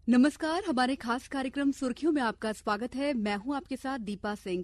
नमस्कार, हमारे खास कार्यक्रम सुर्खियों में आपका स्वागत है। मैं हूं आपके साथ दीपा सिंह।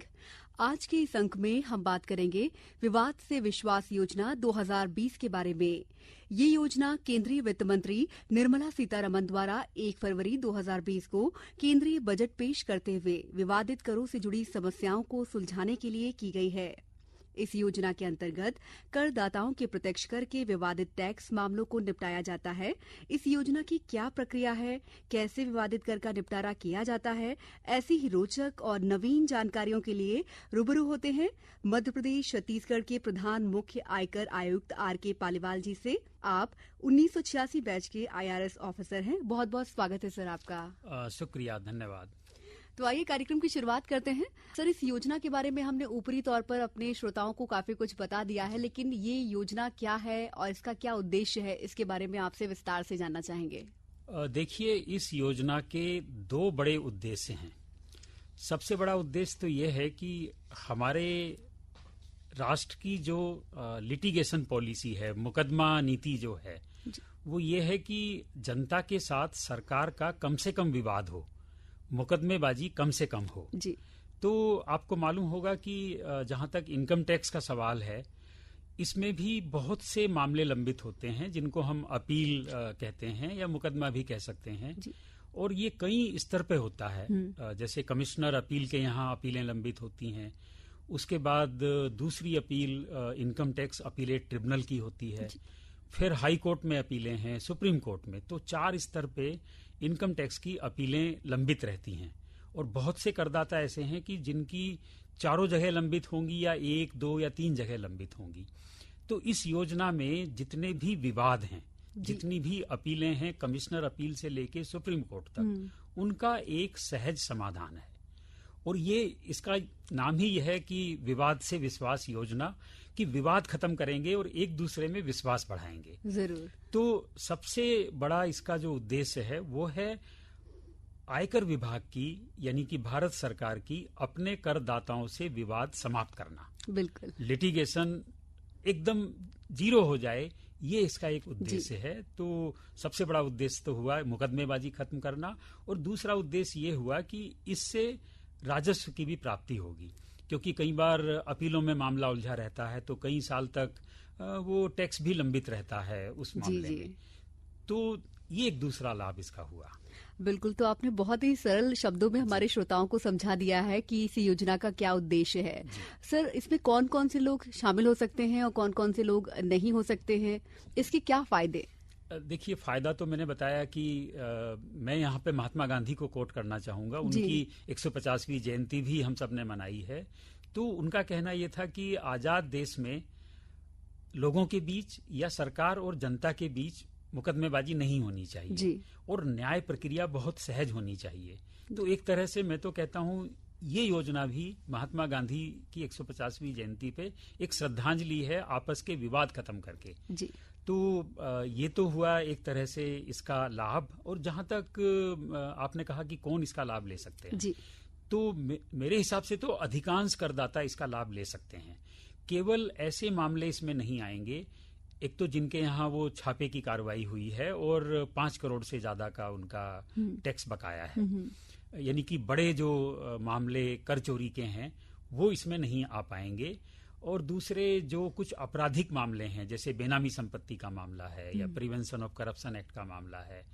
आज के इस अंक में हम बात करेंगे विवाद से विश्वास योजना 2020 के बारे में। ये योजना केंद्रीय वित्त मंत्री निर्मला सीतारमण द्वारा 1 फरवरी 2020 को केंद्रीय बजट पेश करते हुए विवादित करों से जुड़ी समस्याओं को सुलझाने के लिए की गई है। इस योजना के अंतर्गत करदाताओं के प्रत्यक्ष कर के विवादित टैक्स मामलों को निपटाया जाता है। इस योजना की क्या प्रक्रिया है, कैसे विवादित कर का निपटारा किया जाता है, ऐसी ही रोचक और नवीन जानकारियों के लिए रूबरू होते हैं मध्य प्रदेश छत्तीसगढ़ के प्रधान मुख्य आयकर आयुक्त आर.के. पालीवाल जी से। आप 1986 बैच के IRS ऑफिसर हैं। बहुत बहुत स्वागत है सर आपका। शुक्रिया, धन्यवाद। तो आइए कार्यक्रम की शुरुआत करते हैं। सर, इस योजना के बारे में हमने ऊपरी तौर पर अपने श्रोताओं को काफी कुछ बता दिया है, लेकिन ये योजना क्या है और इसका क्या उद्देश्य है, इसके बारे में आपसे विस्तार से जानना चाहेंगे। देखिए, इस योजना के 2 बड़े उद्देश्य हैं। सबसे बड़ा उद्देश्य तो ये है कि हमारे राष्ट्र की जो लिटिगेशन पॉलिसी है, मुकदमा नीति जो है, वो ये है कि जनता के साथ सरकार का कम से कम विवाद हो, मुकदमेबाजी कम से कम हो जी। तो आपको मालूम होगा कि जहां तक इनकम टैक्स का सवाल है, इसमें भी बहुत से मामले लंबित होते हैं जिनको हम अपील कहते हैं या मुकदमा भी कह सकते हैं जी। और ये कई स्तर पे होता है। जैसे कमिश्नर अपील के यहाँ अपीलें लंबित होती हैं, उसके बाद दूसरी appeal income tax appellate tribunal की होती है, फिर हाई कोर्ट में अपीलें हैं, सुप्रीम कोर्ट में। तो 4 स्तर पे इनकम टैक्स की अपीलें लंबित रहती हैं। और बहुत से करदाता ऐसे हैं कि जिनकी चारों जगह लंबित होंगी या 1, 2 या 3 जगह लंबित होंगी। तो इस योजना में जितने भी विवाद हैं, जितनी भी अपीलें हैं, कमिश्नर अपील से लेके सुप्रीम कोर्ट तक, उनका एक सहज समाधान है। और ये इसका नाम ही यह है कि विवाद से विश्वास योजना, कि विवाद खत्म करेंगे और एक दूसरे में विश्वास बढ़ाएंगे। जरूर। तो सबसे बड़ा इसका जो उद्देश्य है वो है आयकर विभाग की, यानी कि भारत सरकार की, अपने करदाताओं से विवाद समाप्त करना। बिल्कुल। लिटिगेशन एकदम 0 हो जाए, ये इसका एक उद्देश्य है। तो सबसे बड़ा उद्देश्य तो हुआ मुकदमेबाजी खत्म करना, और दूसरा उद्देश्य ये हुआ कि इससे राजस्व की भी प्राप्ति होगी, क्योंकि कई बार अपीलों में मामला उलझा रहता है तो कई साल तक वो टैक्स भी लंबित रहता है उस मामले में। तो ये एक दूसरा लाभ इसका हुआ। बिल्कुल। तो आपने बहुत ही सरल शब्दों में हमारे श्रोताओं को समझा दिया है कि इस योजना का क्या उद्देश्य है। सर, इसमें कौन कौन से लोग शामिल हो सकते हैं और कौन कौन से लोग नहीं हो सकते हैं, इसके क्या फायदे? देखिए, फायदा तो मैंने बताया कि मैं यहाँ पे महात्मा गांधी को कोट करना चाहूंगा। उनकी 150वीं जयंती भी हम सब ने मनाई है। तो उनका कहना यह था कि आजाद देश में लोगों के बीच या सरकार और जनता के बीच मुकदमेबाजी नहीं होनी चाहिए और न्याय प्रक्रिया बहुत सहज होनी चाहिए। तो एक तरह से मैं तो कहता हूँ ये योजना भी महात्मा गांधी की 150वीं जयंती पे एक श्रद्धांजलि है, आपस के विवाद खत्म करके जी। तो ये तो हुआ एक तरह से इसका लाभ। और जहां तक आपने कहा कि कौन इसका लाभ ले सकते हैं जी। तो मेरे हिसाब से तो अधिकांश करदाता इसका लाभ ले सकते हैं। केवल ऐसे मामले इसमें नहीं आएंगे, एक तो जिनके यहाँ वो छापे की कार्रवाई हुई है और 5 करोड़ से ज्यादा का उनका टैक्स बकाया है, यानी कि बड़े जो मामले कर चोरी के हैं वो इसमें नहीं आ पाएंगे। और दूसरे जो कुछ आपराधिक मामले हैं, जैसे बेनामी संपत्ति का मामला है या प्रिवेंशन ऑफ करप्शन एक्ट का मामला है,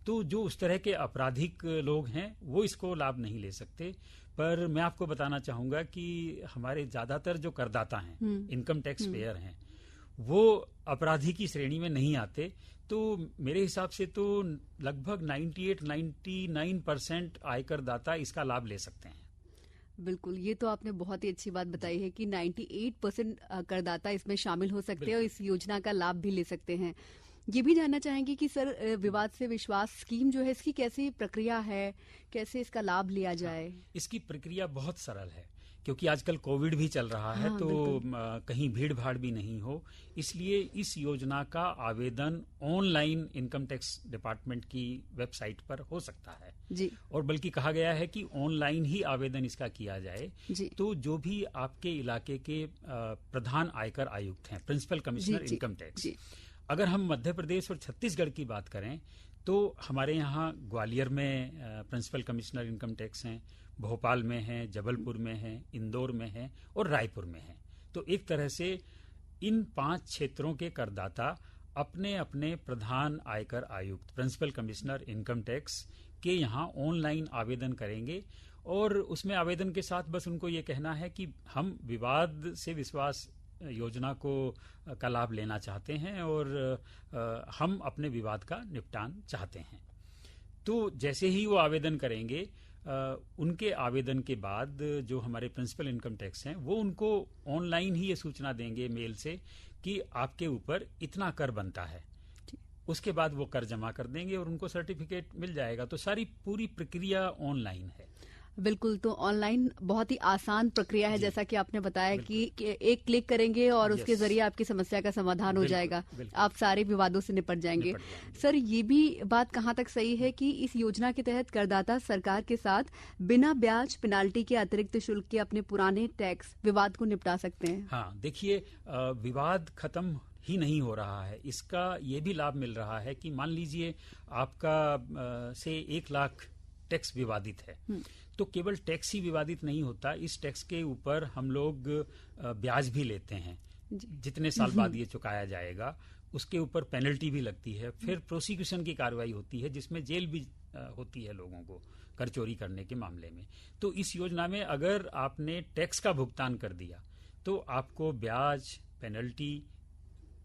तो जो उस तरह के आपराधिक लोग हैं वो इसको लाभ नहीं ले सकते। पर मैं आपको बताना चाहूंगा कि हमारे ज्यादातर जो करदाता हैं, इनकम टैक्स पेयर हैं, वो अपराधी की श्रेणी में नहीं आते। तो मेरे हिसाब से तो लगभग 98-99% आयकरदाता इसका लाभ ले सकते हैं। बिल्कुल, ये तो आपने बहुत ही अच्छी बात बताई है कि 98% करदाता इसमें शामिल हो सकते हैं और इस योजना का लाभ भी ले सकते हैं। ये भी जानना चाहेंगे कि सर, विवाद से विश्वास स्कीम जो है, इसकी कैसी प्रक्रिया है, कैसे इसका लाभ लिया जाए? इसकी प्रक्रिया बहुत सरल है, क्योंकि आजकल कोविड भी चल रहा है। तो कहीं भीड़ भाड़ भी नहीं हो, इसलिए इस योजना का आवेदन ऑनलाइन इनकम टैक्स डिपार्टमेंट की वेबसाइट पर हो सकता है जी। और बल्कि कहा गया है कि ऑनलाइन ही आवेदन इसका किया जाए जी। तो जो भी आपके इलाके के प्रधान आयकर आयुक्त हैं, प्रिंसिपल कमिश्नर इनकम टैक्स, अगर हम मध्य प्रदेश और छत्तीसगढ़ की बात करें तो हमारे यहाँ ग्वालियर में प्रिंसिपल कमिश्नर इनकम टैक्स हैं, भोपाल में हैं, जबलपुर में हैं, इंदौर में हैं और रायपुर में हैं। तो एक तरह से इन 5 क्षेत्रों के करदाता अपने अपने प्रधान आयकर आयुक्त प्रिंसिपल कमिश्नर इनकम टैक्स के यहाँ ऑनलाइन आवेदन करेंगे और उसमें आवेदन के साथ बस उनको ये कहना है कि हम विवाद से विश्वास योजना का लाभ लेना चाहते हैं और हम अपने विवाद का निपटान चाहते हैं। तो जैसे ही वो आवेदन करेंगे, उनके आवेदन के बाद जो हमारे प्रिंसिपल इनकम टैक्स हैं वो उनको ऑनलाइन ही ये सूचना देंगे मेल से कि आपके ऊपर इतना कर बनता है। उसके बाद वो कर जमा कर देंगे और उनको सर्टिफिकेट मिल जाएगा। तो सारी पूरी प्रक्रिया ऑनलाइन है। बिल्कुल, तो ऑनलाइन बहुत ही आसान प्रक्रिया है, जैसा कि आपने बताया कि एक क्लिक करेंगे और उसके जरिए आपकी समस्या का समाधान हो जाएगा, आप सारे विवादों से निपट जाएंगे। सर, ये भी बात कहाँ तक सही है कि इस योजना के तहत करदाता सरकार के साथ बिना ब्याज पेनाल्टी के अतिरिक्त शुल्क के अपने पुराने टैक्स विवाद को निपटा सकते हैं? हाँ, देखिए, विवाद खत्म ही नहीं हो रहा है, इसका ये भी लाभ मिल रहा है कि मान लीजिए आपका से 1 लाख टैक्स विवादित है, तो केवल टैक्स ही विवादित नहीं होता, इस टैक्स के ऊपर हम लोग ब्याज भी लेते हैं। जितने साल बाद ये चुकाया जाएगा उसके ऊपर पेनल्टी भी लगती है, फिर प्रोसिक्यूशन की कार्रवाई होती है जिसमें जेल भी होती है लोगों को कर चोरी करने के मामले में। तो इस योजना में अगर आपने टैक्स का भुगतान कर दिया तो आपको ब्याज पेनल्टी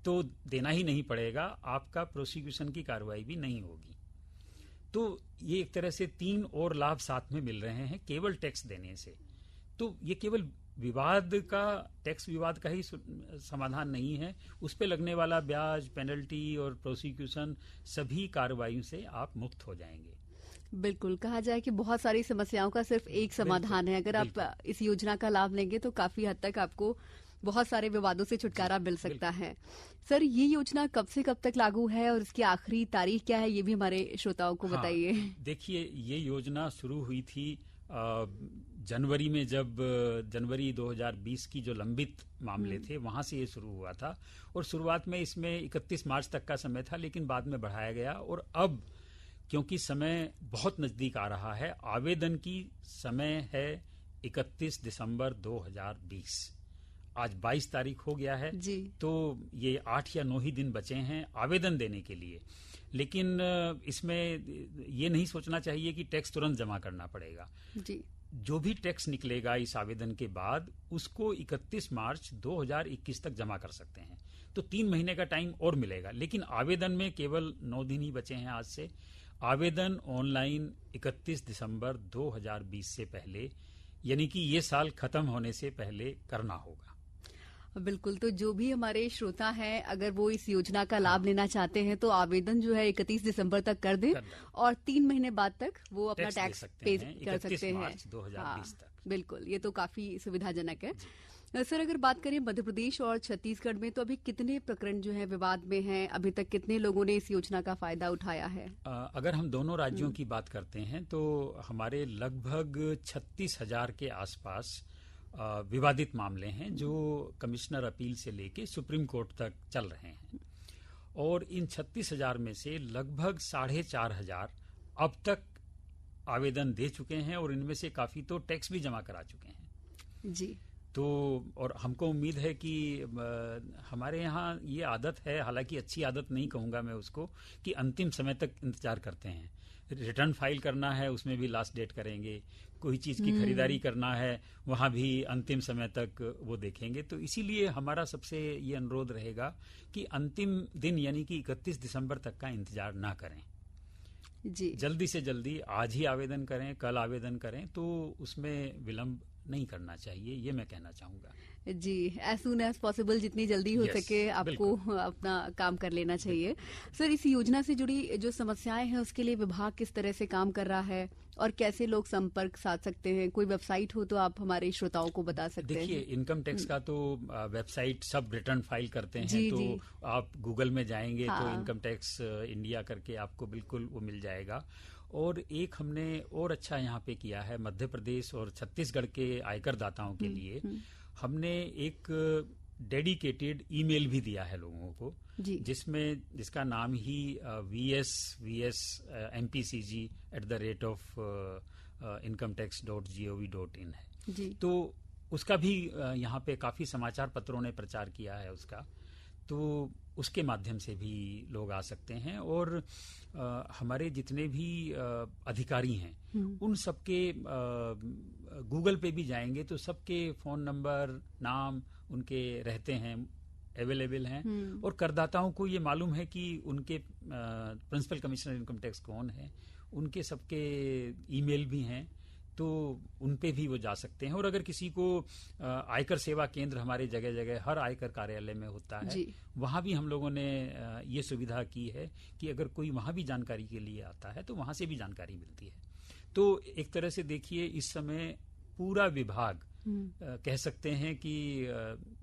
तो देना ही नहीं पड़ेगा, आपका प्रोसिक्यूशन की कार्रवाई भी नहीं होगी। तो ये एक तरह से 3 और लाभ साथ में मिल रहे हैं केवल टैक्स देने से। तो ये केवल टैक्स विवाद का ही समाधान नहीं है, उस पे लगने वाला ब्याज, पेनल्टी और प्रोसिक्यूशन सभी कार्रवाइयों से आप मुक्त हो जाएंगे। बिल्कुल, कहा जाए कि बहुत सारी समस्याओं का सिर्फ एक समाधान है। अगर आप इस योजना का लाभ लेंगे तो काफी हद तक आपको बहुत सारे विवादों से छुटकारा मिल सकता है। सर, ये योजना कब से कब तक लागू है और इसकी आखिरी तारीख क्या है, ये भी हमारे श्रोताओं को बताइए। देखिए, ये योजना शुरू हुई थी जनवरी में, जब जनवरी 2020 की जो लंबित मामले थे वहां से ये शुरू हुआ था और शुरुआत में इसमें 31 मार्च तक का समय था, लेकिन बाद में बढ़ाया गया और अब क्योंकि समय बहुत नजदीक आ रहा है, आवेदन की समय है 31 दिसंबर 2020। आज 22 तारीख हो गया है जी। तो ये 8 या 9 ही दिन बचे हैं आवेदन देने के लिए। लेकिन इसमें ये नहीं सोचना चाहिए कि टैक्स तुरंत जमा करना पड़ेगा जी। जो भी टैक्स निकलेगा इस आवेदन के बाद उसको 31 मार्च 2021 तक जमा कर सकते हैं। तो 3 महीने का टाइम और मिलेगा, लेकिन आवेदन में केवल 9 दिन ही बचे हैं आज से। आवेदन ऑनलाइन 31 दिसंबर 2020 से पहले, यानी कि ये साल खत्म होने से पहले करना होगा। बिल्कुल, तो जो भी हमारे श्रोता हैं, अगर वो इस योजना का लाभ लेना चाहते हैं तो आवेदन जो है 31 दिसंबर तक कर दें और 3 महीने बाद तक वो अपना टैक्स पे कर सकते हैं। मार्च 2020 तक। बिल्कुल, ये तो काफी सुविधाजनक है। सर, अगर बात करें मध्य प्रदेश और छत्तीसगढ़ में, तो अभी कितने प्रकरण जो है विवाद में हैं? अभी तक कितने लोगों ने इस योजना का फायदा उठाया है? अगर हम दोनों राज्यों की बात करते हैं तो हमारे लगभग 36,000 के आसपास विवादित मामले हैं जो कमिश्नर अपील से लेके सुप्रीम कोर्ट तक चल रहे हैं और इन 36,000 में से लगभग 4,500 अब तक आवेदन दे चुके हैं और इनमें से काफी तो टैक्स भी जमा करा चुके हैं जी। तो और हमको उम्मीद है कि हमारे यहाँ ये आदत है, हालांकि अच्छी आदत नहीं कहूँगा मैं उसको, कि अंतिम समय तक इंतजार करते हैं। रिटर्न फाइल करना है उसमें भी लास्ट डेट करेंगे, कोई चीज़ की खरीदारी करना है वहाँ भी अंतिम समय तक वो देखेंगे। तो इसीलिए हमारा सबसे ये अनुरोध रहेगा कि अंतिम दिन यानी कि 31 दिसंबर तक का इंतजार ना करें जी। जल्दी से जल्दी आज ही आवेदन करें, कल आवेदन करें, तो उसमें विलंब नहीं करना चाहिए, ये मैं कहना चाहूंगा जी। एज सून एज पॉसिबल, जितनी जल्दी हो सके आपको अपना काम कर लेना चाहिए। सर, इस योजना से जुड़ी जो समस्याएं हैं उसके लिए विभाग किस तरह से काम कर रहा है और कैसे लोग संपर्क साध सकते हैं? कोई वेबसाइट हो तो आप हमारे श्रोताओं को बता सकते हैं। देखिए, इनकम टैक्स का तो वेबसाइट सब रिटर्न फाइल करते हैं जी, तो जी। आप गूगल में जाएंगे तो इनकम टैक्स इंडिया करके आपको बिल्कुल वो मिल जाएगा। और एक हमने और अच्छा यहाँ पे किया है, मध्य प्रदेश और छत्तीसगढ़ के आयकर दाताओं के लिए हमने एक डेडिकेटेड ईमेल भी दिया है लोगों को, जिसका नाम ही vsvs@incometax.gov.in है जी। तो उसका भी यहाँ पे काफी समाचार पत्रों ने प्रचार किया है उसका, तो उसके माध्यम से भी लोग आ सकते हैं। और हमारे जितने भी अधिकारी हैं उन सबके गूगल पे भी जाएंगे तो सबके फोन नंबर, नाम उनके रहते हैं, अवेलेबल हैं। और करदाताओं को ये मालूम है कि उनके प्रिंसिपल कमिश्नर इनकम टैक्स कौन है, उनके सबके ईमेल भी हैं, तो उन पे भी वो जा सकते हैं। और अगर किसी को आयकर सेवा केंद्र हमारे जगह जगह हर आयकर कार्यालय में होता है, वहां भी हम लोगों ने ये सुविधा की है कि अगर कोई वहां भी जानकारी के लिए आता है तो वहां से भी जानकारी मिलती है। तो एक तरह से देखिए इस समय पूरा विभाग कह सकते हैं कि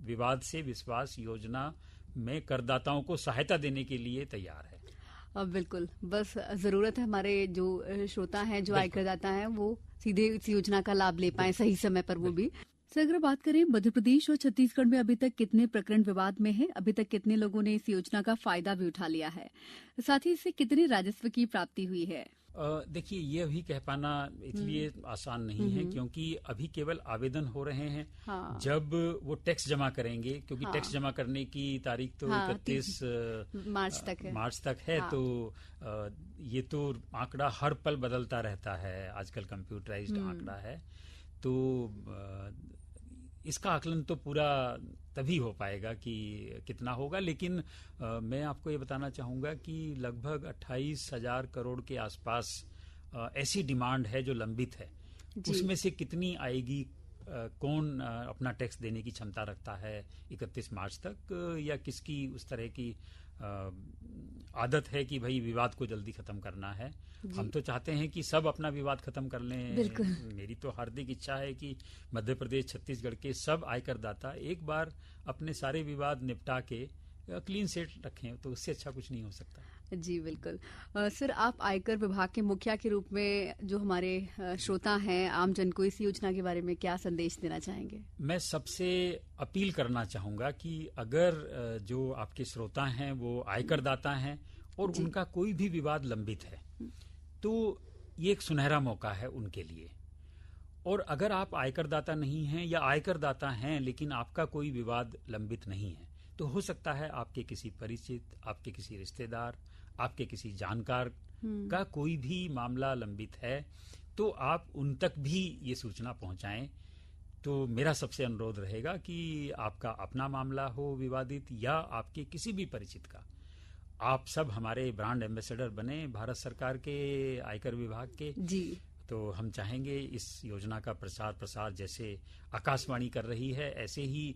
विवाद से विश्वास योजना में करदाताओं को सहायता देने के लिए तैयार है। बिल्कुल, बस जरूरत है हमारे जो श्रोता हैं, जो आयकरदाता हैं, वो सीधे इस योजना का लाभ ले पाए सही समय पर वो भी। सर, अगर बात करें मध्य प्रदेश और छत्तीसगढ़ में अभी तक कितने प्रकरण विवाद में हैं, अभी तक कितने लोगों ने इस योजना का फायदा भी उठा लिया है, साथ ही इससे कितने राजस्व की प्राप्ति हुई है? देखिए, ये अभी कह पाना इसलिए आसान नहीं है क्योंकि अभी केवल आवेदन हो रहे हैं। हाँ। जब वो टैक्स जमा करेंगे, क्योंकि हाँ। टैक्स जमा करने की तारीख तो 31 मार्च तक है। हाँ। तो ये तो आंकड़ा हर पल बदलता रहता है, आजकल कंप्यूटराइज्ड आंकड़ा है, तो इसका आकलन तो पूरा तभी हो पाएगा कि कितना होगा। लेकिन मैं आपको ये बताना चाहूंगा कि लगभग 28,000 करोड़ के आसपास ऐसी डिमांड है जो लंबित है। उसमें से कितनी आएगी, कौन अपना टैक्स देने की क्षमता रखता है 31 मार्च तक, या किसकी उस तरह की आदत है कि भाई विवाद को जल्दी खत्म करना है। हम तो चाहते हैं कि सब अपना विवाद खत्म कर लें। मेरी तो हार्दिक इच्छा है कि मध्य प्रदेश, छत्तीसगढ़ के सब आयकरदाता एक बार अपने सारे विवाद निपटा के क्लीन सेट रखें, तो उससे अच्छा कुछ नहीं हो सकता। जी बिल्कुल। सर, आप आयकर विभाग के मुखिया के रूप में जो हमारे श्रोता हैं, आम जन को इस योजना के बारे में क्या संदेश देना चाहेंगे? मैं सबसे अपील करना चाहूंगा कि अगर जो आपके श्रोता हैं वो आयकरदाता हैं और उनका कोई भी विवाद लंबित है, तो ये एक सुनहरा मौका है उनके लिए। और अगर आप आयकरदाता नहीं हैं या आयकरदाता हैं लेकिन आपका कोई विवाद लंबित नहीं है, तो हो सकता है आपके किसी परिचित, आपके किसी रिश्तेदार, आपके किसी जानकार का कोई भी मामला लंबित है, तो आप उन तक भी ये सूचना पहुंचाएं। तो मेरा सबसे अनुरोध रहेगा कि आपका अपना मामला हो विवादित या आपके किसी भी परिचित का, आप सब हमारे ब्रांड एम्बेसडर बने भारत सरकार के आयकर विभाग के। जी। तो हम चाहेंगे इस योजना का प्रचार प्रसार जैसे आकाशवाणी कर रही है, ऐसे ही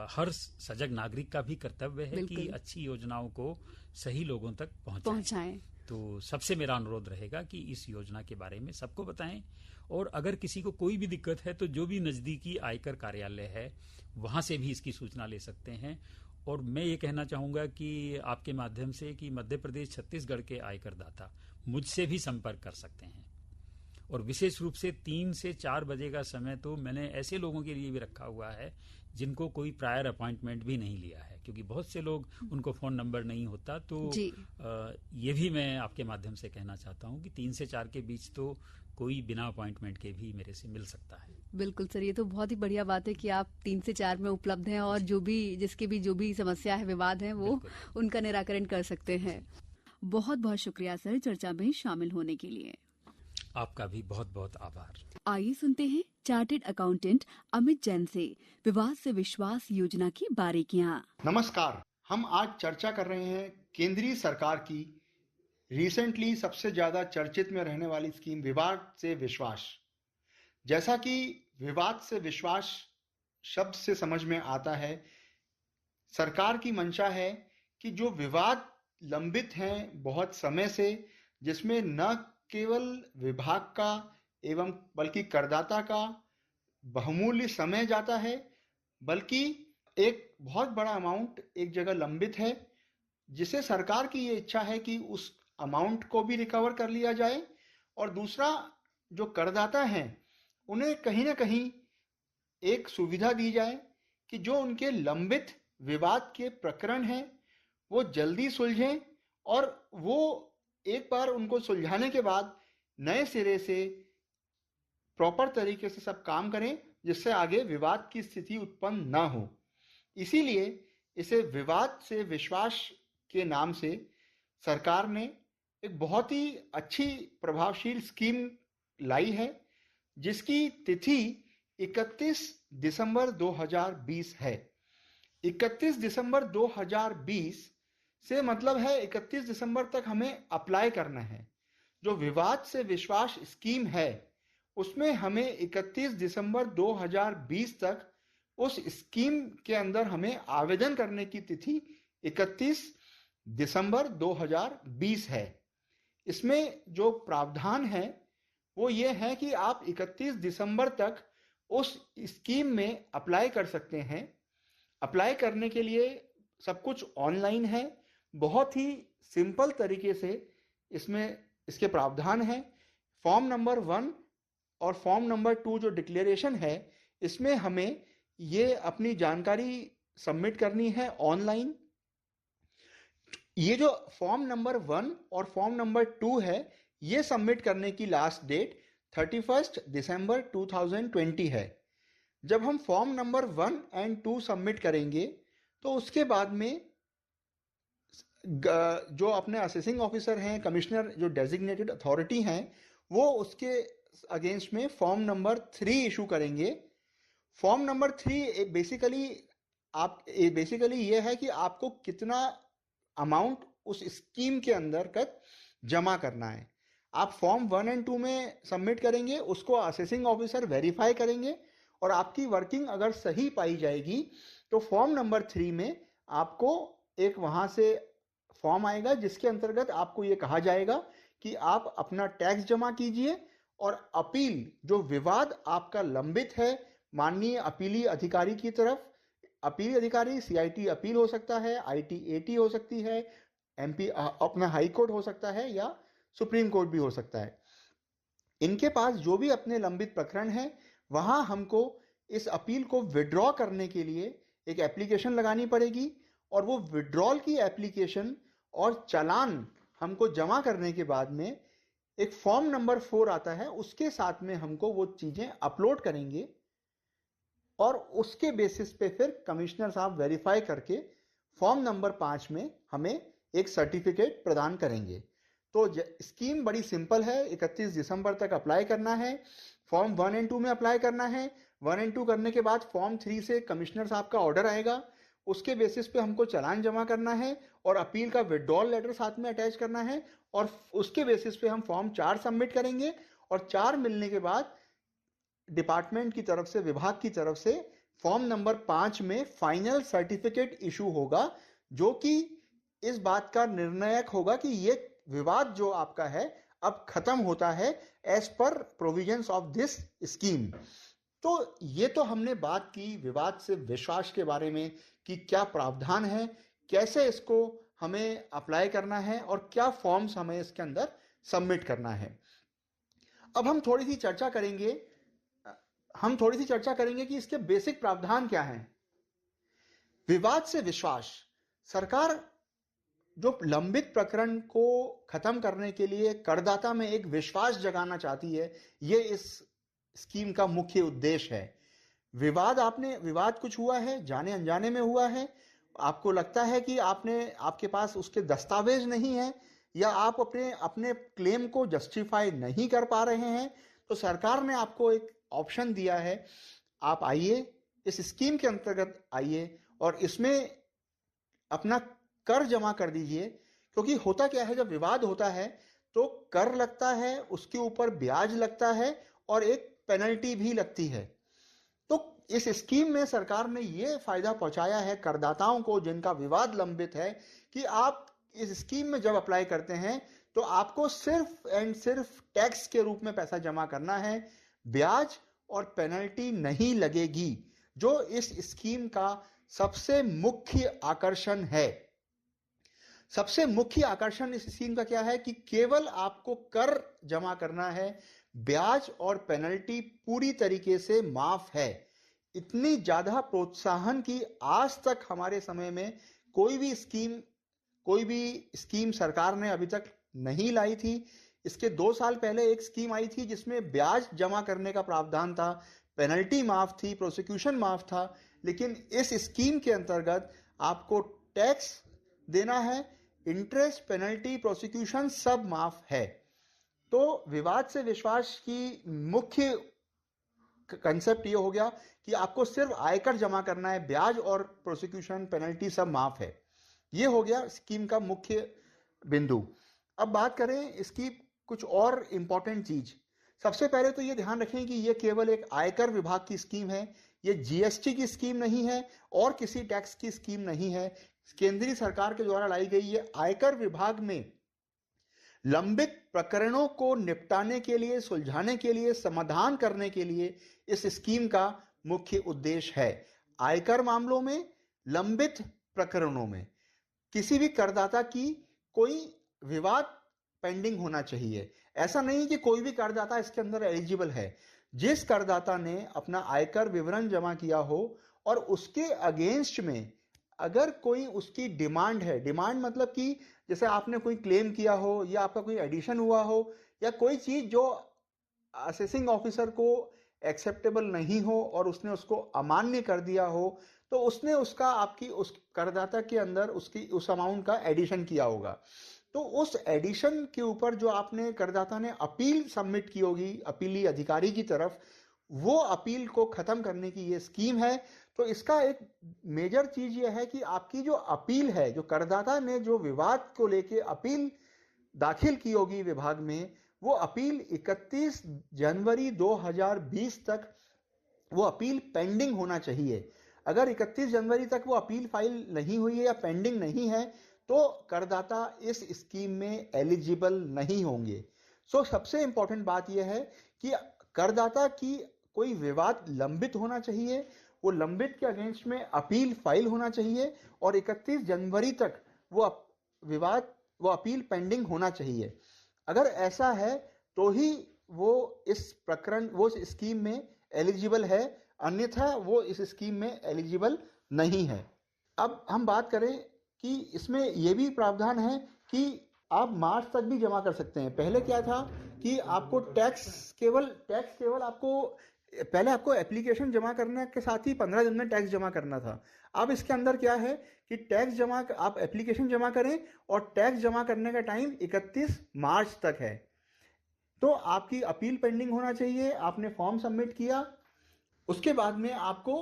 हर सजग नागरिक का भी कर्तव्य है कि अच्छी योजनाओं को सही लोगों तक पहुंचाएं। तो सबसे मेरा अनुरोध रहेगा कि इस योजना के बारे में सबको बताएं। और अगर किसी को कोई भी दिक्कत है तो जो भी नजदीकी आयकर कार्यालय है वहां से भी इसकी सूचना ले सकते हैं। और मैं ये कहना चाहूंगा कि आपके माध्यम से कि मध्य प्रदेश, छत्तीसगढ़ के आयकरदाता मुझसे भी संपर्क कर सकते हैं। और विशेष रूप से 3 से 4 बजे का समय तो मैंने ऐसे लोगों के लिए भी रखा हुआ है जिनको कोई प्रायर अपॉइंटमेंट भी नहीं लिया है, क्योंकि बहुत से लोग उनको फोन नंबर नहीं होता। तो ये भी मैं आपके माध्यम से कहना चाहता हूं कि 3 से 4 के बीच तो कोई बिना अपॉइंटमेंट के भी मेरे से मिल सकता है। बिल्कुल सर, ये तो बहुत ही बढ़िया बात है कि आप 3 से 4 में उपलब्ध हैं और जो भी समस्या है, विवाद है, वो उनका निराकरण कर सकते हैं। बहुत बहुत शुक्रिया सर चर्चा में शामिल होने के लिए। आपका भी बहुत बहुत आभार। आइए सुनते हैं चार्टेड अकाउंटेंट अमित जैन से विवाद से विश्वास योजना की बारीकियां। नमस्कार, हम आज चर्चा कर रहे हैं केंद्रीय सरकार की रिसेंटली सबसे ज्यादा चर्चित में रहने वाली स्कीम विवाद से विश्वास। जैसा कि विवाद से विश्वास शब्द से समझ में आता है, सरकार की मंशा है कि जो विवाद लंबित हैं बहुत समय से, जिसमें न केवल विभाग का एवं बल्कि करदाता का बहुमूल्य समय जाता है, बल्कि एक बहुत बड़ा अमाउंट एक जगह लंबित है, जिसे सरकार की ये इच्छा है कि उस अमाउंट को भी रिकवर कर लिया जाए। और दूसरा, जो करदाता हैं उन्हें कहीं ना कहीं एक सुविधा दी जाए कि जो उनके लंबित विवाद के प्रकरण हैं वो जल्दी सुलझें और वो एक बार उनको सुलझाने के बाद नए सिरे से प्रॉपर तरीके से सब काम करें, जिससे आगे विवाद की स्थिति उत्पन्न ना हो। इसीलिए इसे विवाद से विश्वास के नाम से सरकार ने एक बहुत ही अच्छी प्रभावशील स्कीम लाई है, जिसकी तिथि 31 दिसंबर 2020 है। 31 दिसंबर 2020 से मतलब है 31 दिसंबर तक हमें अप्लाई करना है। जो विवाद से विश्वास स्कीम है उसमें हमें 31 दिसंबर 2020 तक उस स्कीम के अंदर हमें आवेदन करने की तिथि 31 दिसंबर 2020 है। इसमें जो प्रावधान है वो ये है कि आप 31 दिसंबर तक उस स्कीम में अप्लाई कर सकते हैं। अप्लाई करने के लिए सब कुछ ऑनलाइन है, बहुत ही सिंपल तरीके से इसमें इसके प्रावधान है। फॉर्म नंबर 1 और फॉर्म नंबर 2 जो डिक्लेरेशन है, इसमें हमें ये अपनी जानकारी सबमिट करनी है ऑनलाइन। ये जो फॉर्म नंबर 1 और फॉर्म नंबर 2 है, ये सबमिट करने की लास्ट डेट 31 दिसंबर 2020 है। जब हम फॉर्म नंबर 1 एंड 2 सबमिट करेंगे तो उसके बाद में जो अपने असेसिंग ऑफिसर हैं, कमिश्नर जो डेजिग्नेटेड अथॉरिटी हैं, वो उसके अगेंस्ट में फॉर्म नंबर 3 इशू करेंगे। फॉर्म नंबर 3 बेसिकली ये है कि आपको कितना अमाउंट उस स्कीम के अंतर्गत जमा करना है। आप फॉर्म 1 एंड 2 में सबमिट करेंगे, उसको असेसिंग ऑफिसर वेरीफाई करेंगे और आपकी वर्किंग अगर सही पाई जाएगी तो फॉर्म नंबर 3 में आपको एक वहां से फॉर्म आएगा जिसके अंतर्गत आपको ये कहा जाएगा कि आप अपना टैक्स जमा कीजिए और अपील, जो विवाद आपका लंबित है, माननीय अपीली अधिकारी की तरफ, अपील अधिकारी CIT अपील हो सकता है, ITAT हो सकती है, MP अपना हाई कोर्ट हो सकता है या सुप्रीम कोर्ट भी हो सकता है। इनके पास जो भी अपने लंबित प्रकरण हैं, वहां हमको इस अपील को विड्रॉ करने के लिए एक एप्लीकेशन लगानी पड़ेगी और वो विड्रॉल की एप्लीकेशन और चालान हमको जमा करने के बाद में एक फॉर्म नंबर 4 आता है, उसके साथ में हमको वो चीजें अपलोड करेंगे और उसके बेसिस पे फिर कमिश्नर साहब वेरीफाई करके फॉर्म नंबर 5 में हमें एक सर्टिफिकेट प्रदान करेंगे। तो स्कीम बड़ी सिंपल है। 31 दिसंबर तक अप्लाई करना है, फॉर्म 1 एंड 2 में अप्लाई करना है। 1 एंड 2 करने के बाद फॉर्म 3 से कमिश्नर साहब का ऑर्डर आएगा, उसके बेसिस पे हमको चालान जमा करना है और अपील का विड्रॉल लेटर साथ में अटैच करना है और उसके बेसिस पे हम फॉर्म 4 सबमिट करेंगे और 4 मिलने के बाद डिपार्टमेंट की तरफ से, विभाग की तरफ से फॉर्म नंबर 5 में फाइनल सर्टिफिकेट इशू होगा, जो कि इस बात का निर्णायक होगा कि ये विवाद जो आपका है अब खत्म होता है as per provisions of this scheme. तो ये तो हमने बात की विवाद से विश्वास के बारे में कि क्या प्रावधान है, कैसे इसको हमें अप्लाई करना है और क्या फॉर्म्स हमें इसके अंदर सबमिट करना है। अब हम थोड़ी सी चर्चा करेंगे कि इसके बेसिक प्रावधान क्या हैं। विवाद से विश्वास, सरकार जो लंबित प्रकरण को खत्म करने के लिए करदाता में एक विश्वास जगाना चाहती है, ये इस स्कीम का मुख्य उद्देश्य है। विवाद कुछ हुआ है, जाने अनजाने में हुआ है, आपको लगता है कि आपके पास उसके दस्तावेज नहीं है या आप अपने क्लेम को जस्टिफाई नहीं कर पा रहे हैं, तो सरकार ने आपको एक ऑप्शन दिया है। आप आइए, इस स्कीम के अंतर्गत आइए और इसमें अपना कर जमा कर दीजिए। क्योंकि होता क्या है, जब विवाद होता है तो कर लगता है, उसके ऊपर ब्याज लगता है और एक पेनल्टी भी लगती है। तो इस स्कीम में सरकार ने ये फायदा पहुंचाया है करदाताओं को जिनका विवाद लंबित है कि आप इस स्कीम में जब अप्लाई करते हैं तो आपको सिर्फ एंड सिर्फ टैक्स के रूप में पैसा जमा करना है, ब्याज और पेनल्टी नहीं लगेगी, जो इस स्कीम का सबसे मुख्य आकर्षण है। सबसे मुख्य आकर्षण इस स्कीम का क्या है कि केवल आपको कर जमा करना है, ब्याज और पेनल्टी पूरी तरीके से माफ है। इतनी ज्यादा प्रोत्साहन की आज तक हमारे समय में कोई भी स्कीम सरकार ने अभी तक नहीं लाई थी। इसके 2 साल पहले एक स्कीम आई थी जिसमें ब्याज जमा करने का प्रावधान था, पेनल्टी माफ थी, प्रोसिक्यूशन माफ था, लेकिन इस स्कीम के अंतर्गत आपको टैक्स देना है, इंटरेस्ट, पेनल्टी, प्रोसिक्यूशन सब माफ है। तो विवाद से विश्वास की मुख्य कंसेप्ट ये हो गया कि आपको सिर्फ आयकर जमा करना है, ब्याज और प्रोसिक्यूशन, पेनल्टी सब माफ है। ये हो गया स्कीम का मुख्य बिंदु। अब बात करें इसकी कुछ और इंपॉर्टेंट चीज। सबसे पहले तो ये ध्यान रखें कि ये केवल एक आयकर विभाग की स्कीम है, ये जीएसटी की स्कीम नहीं है और किसी टैक्स की स्कीम नहीं है। केंद्रीय सरकार के द्वारा लाई गई ये आयकर विभाग में लंबित प्रकरणों को निपटाने के लिए, सुलझाने के लिए, समाधान करने के लिए इस स्कीम का मुख्य उद्देश्य है। आयकर मामलों में, लंबित प्रकरणों में किसी भी करदाता की कोई विवाद पेंडिंग होना चाहिए। ऐसा नहीं कि कोई भी करदाता इसके अंदर एलिजिबल है। जिस करदाता ने अपना आयकर विवरण जमा किया हो और उसके अगेंस्ट में अगर कोई उसकी डिमांड है, डिमांड मतलब कि जैसे आपने कोई क्लेम किया हो या आपका कोई एडिशन हुआ हो या कोई चीज जो असेसिंग ऑफिसर को एक्सेप्टेबल नहीं हो और उसने उसको अमान्य कर दिया हो, तो उसने उसका आपकी उस करदाता के अंदर उसकी उस अमाउंट का एडिशन किया होगा। तो उस एडिशन के ऊपर जो आपने करदाता ने अपील सबमिट की होगी अपीली अधिकारी की तरफ, वो अपील को खत्म करने की ये स्कीम है। तो इसका एक मेजर चीज ये है कि आपकी जो अपील है, जो करदाता ने जो विवाद को लेके अपील दाखिल की होगी विभाग में, वो अपील 31 जनवरी 2020 तक वो अपील पेंडिंग होना चाहिए। अगर 31 जनवरी तक वो अपील फाइल नहीं हुई है या पेंडिंग नहीं है तो करदाता इस स्कीम में एलिजिबल नहीं होंगे। सो सबसे इंपॉर्टेंट बात यह है कि करदाता की कोई विवाद लंबित होना चाहिए, वो लंबित के अगेंस्ट में अपील फाइल होना चाहिए और 31 जनवरी तक वो अपील पेंडिंग होना चाहिए। अगर ऐसा है तो ही वो इस स्कीम में एलिजिबल है, अन्यथा वो इस स्कीम में एलिजिबल नहीं है। अब हम बात करें कि इसमें यह भी प्रावधान है कि आप मार्च तक भी जमा कर सकते हैं। पहले क्या था कि आपको टैक्स केवल आपको पहले आपको एप्लीकेशन जमा करने के साथ ही 15 दिन में टैक्स जमा करना था। अब इसके अंदर क्या है कि आप एप्लीकेशन जमा करें और टैक्स जमा करने का टाइम 31 मार्च तक है। तो आपकी अपील पेंडिंग होना चाहिए, आपने फॉर्म सबमिट किया, उसके बाद में आपको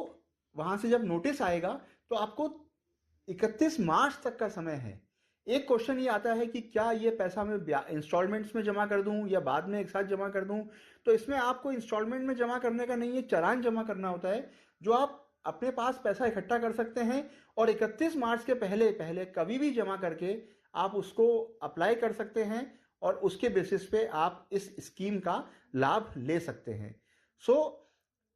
वहां से जब नोटिस आएगा तो आपको 31 मार्च तक का समय है। एक क्वेश्चन ये आता है कि क्या ये पैसा मैं इंस्टॉलमेंट्स में जमा कर दूं या बाद में एक साथ जमा कर दूं। तो इसमें आपको इंस्टॉलमेंट में जमा करने का नहीं है, चालान जमा करना होता है जो आप अपने पास पैसा इकट्ठा कर सकते हैं और 31 मार्च के पहले कभी भी जमा करके आप उसको अप्लाई कर सकते हैं और उसके बेसिस पे आप इस स्कीम का लाभ ले सकते हैं। सो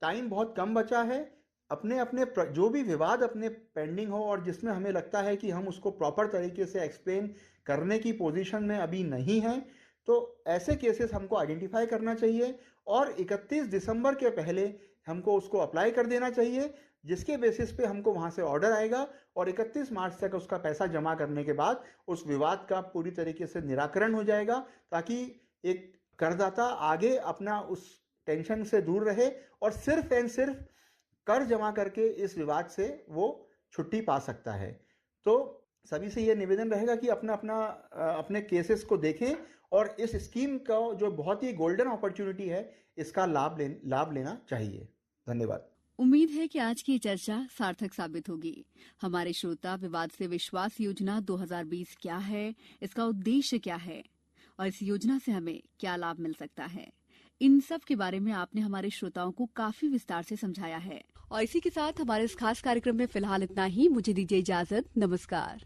टाइम बहुत कम बचा है। अपने जो भी विवाद अपने पेंडिंग हो और जिसमें हमें लगता है कि हम उसको प्रॉपर तरीके से एक्सप्लेन करने की पोजीशन में अभी नहीं है, तो ऐसे केसेस हमको आइडेंटिफाई करना चाहिए और 31 दिसंबर के पहले हमको उसको अप्लाई कर देना चाहिए, जिसके बेसिस पे हमको वहां से ऑर्डर आएगा और 31 मार्च तक उसका पैसा जमा करने के बाद उस विवाद का पूरी तरीके से निराकरण हो जाएगा, ताकि एक करदाता आगे अपना उस टेंशन से दूर रहे और सिर्फ एंड सिर्फ कर जमा करके इस विवाद से वो छुट्टी पा सकता है। तो सभी से ये निवेदन रहेगा कि अपने केसेस को देखें और इस स्कीम का जो बहुत ही गोल्डन अपॉर्चुनिटी है इसका लाभ लेना चाहिए। धन्यवाद। उम्मीद है कि आज की चर्चा सार्थक साबित होगी। हमारे श्रोता विवाद से विश्वास योजना 2020 क्या है, इसका उद्देश्य क्या है और इस योजना से हमें क्या लाभ मिल सकता है, इन सब के बारे में आपने हमारे श्रोताओं को काफी विस्तार से समझाया है। और इसी के साथ हमारे इस खास कार्यक्रम में फिलहाल इतना ही। मुझे दीजिए इजाजत। नमस्कार।